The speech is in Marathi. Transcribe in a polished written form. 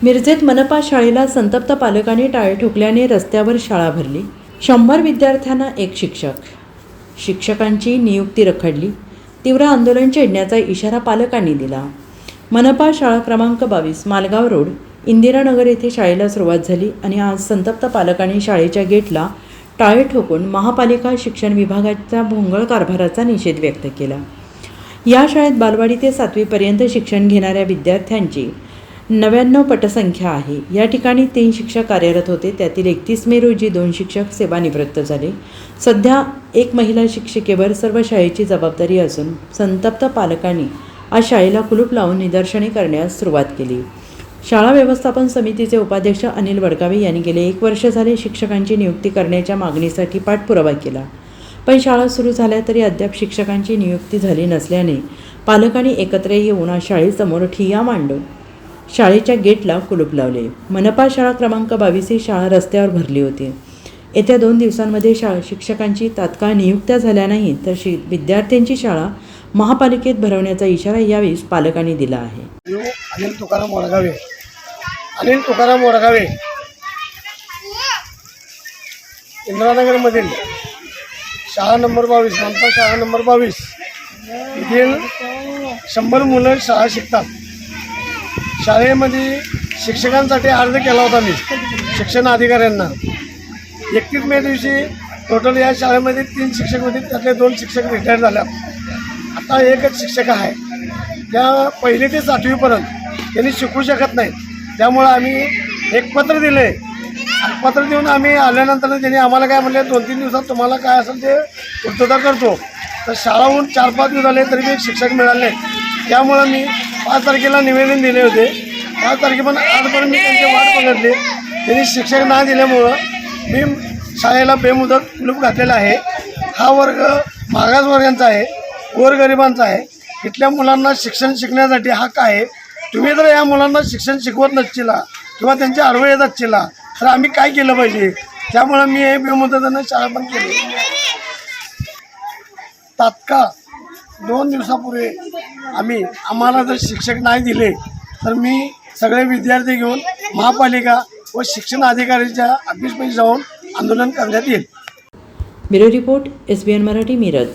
मिरजेत मनपा शाळेला संतप्त पालकांनी टाळे ठोकल्याने रस्त्यावर शाळा भरली। 100 विद्यार्थ्यांना एक शिक्षकांची नियुक्ती रखडली। तीव्र आंदोलन छेडण्याचा इशारा पालकांनी दिला। मनपा शाळा क्रमांक 22 मालगाव रोड इंदिरानगर येथे शाळेला सुरुवात झाली आणि आज संतप्त पालकांनी शाळेच्या गेटला टाळे ठोकून महापालिका शिक्षण विभागाच्या भोंगळ कारभाराचा निषेध व्यक्त केला। या शाळेत बालवाडी ते 7वी पर्यंत शिक्षण घेणाऱ्या विद्यार्थ्यांची 99 पटसंख्या आहे। या ठिकाणी 3 शिक्षक कार्यरत होते, त्यातील 31 मे रोजी 2 शिक्षक सेवानिवृत्त झाले। सध्या एक महिला शिक्षिकेवर सर्व शाळेची जबाबदारी असून संतप्त पालकांनी आज शाळेला कुलूप लावून निदर्शने करण्यास सुरुवात केली। शाळा व्यवस्थापन समितीचे उपाध्यक्ष अनिल वडगावे यांनी गेले 1 वर्ष झाले शिक्षकांची नियुक्ती करण्याच्या मागणीसाठी पाठपुरावा केला, पण शाळा सुरू झाल्या तरी अद्याप शिक्षकांची नियुक्ती झाली नसल्याने पालकांनी एकत्र येऊन आज शाळेसमोर ठिय्या मांडून शाळेच्या गेटला कुलूप लावले। मनपा शाळा क्रमांक 22 ही शाळा रस्त्यावर भरली होती। येत्या 2 दिवसांमध्ये शिक्षकांची तात्काळ नियुक्त्या झाल्या नाही तर विद्यार्थ्यांची शाळा महापालिकेत भरवण्याचा इशारा यावेळी पालकांनी दिला आहे। अनिल तुकाराम वडगावे इंदिरानगरमधील शाळा नंबर 22 मनपा शाळा नंबर 22 येथील 100 मुलं शाळा शिकतात। शाळेमध्ये शिक्षकांसाठी अर्ज केला होता मी शिक्षण अधिकाऱ्यांना। 31 मे दिवशी टोटल या शाळेमध्ये 3 शिक्षक होते, त्यातले 2 शिक्षक रिटायर झाल्या। आता एकच शिक्षक आहे, त्या 1ली ते 7वीपर्यंत त्यांनी शिकू शकत नाही। त्यामुळं आम्ही एक पत्र दिले। पत्र देऊन आम्ही आल्यानंतर त्यांनी आम्हाला काय म्हणले, 2-3 दिवसात तुम्हाला काय असेल ते पूर्तता करतो। तर शाळाहून 4-5 दिवस झाले तरी एक शिक्षक मिळाले। त्यामुळं मी 5 तारखेला निवेदन दिले होते। 5 तारखेपर्यंत आजपर्यंत मी त्यांची वाट बघितली, त्यांनी शिक्षक नाही दिल्यामुळं मी शाळेला बेमुदत कुलूप घातलेला आहे। हा वर्ग मागासवर्गांचा आहे, गोरगरिबांचा आहे। इथल्या मुलांना शिक्षण शिकण्यासाठी हक्क आहे। तुम्ही जर या मुलांना शिक्षण शिकवत नसचिला किंवा त्यांचे आडवे येत असचिला तर आम्ही काय केलं पाहिजे? त्यामुळं मी हे बेमुदतीनं शाळा बंद केली। तात्काळ 2 दिवसापूर्वी आम्हाला जर शिक्षक नाही दिले तर मी सगळे विद्यार्थी घेऊन महापालिका व शिक्षण अधिकाऱ्याच्या ऑफिसमध्ये जाऊन आंदोलन करण्यात येईल। Bureau report SBN Marathi Miraj.